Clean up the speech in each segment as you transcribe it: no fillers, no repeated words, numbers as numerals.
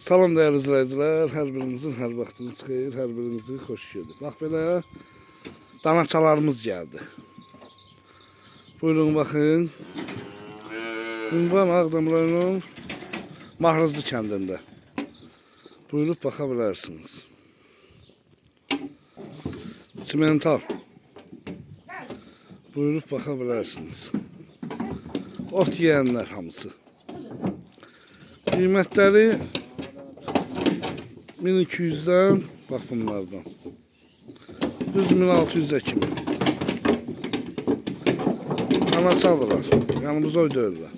Salam değerli izləyicilər, hər birinizin hər vaxtınız xeyir, hər birinizi xoş gördük. Bax belə danaçalarımız gəldi. Buyurun baxın. Ünvan Ağdam rayonunun Mahrızlı kəndində. Buyurub baxa bilərsiniz. Simental. Buyurub baxa bilərsiniz. Ot yeyənlər hamısı. Qiymətləri 1200'den bak bunlardan. Düz 1600'e kimi. Anaçalılar. Yani buzoy deyirlər.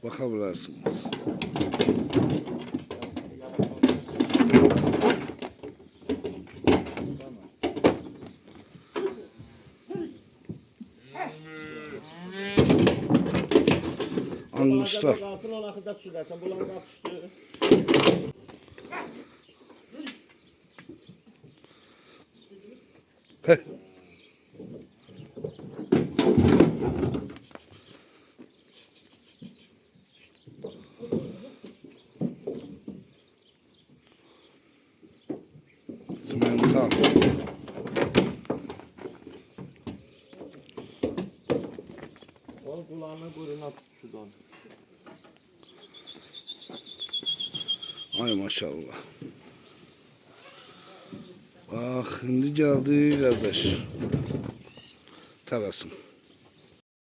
Baxa bilərsiniz. Anguslar. Heh. Simental. Kulağına kuyruğuna tut şuradan. Ay maşallah. Bak, indi geldi kardeş. Tarasın.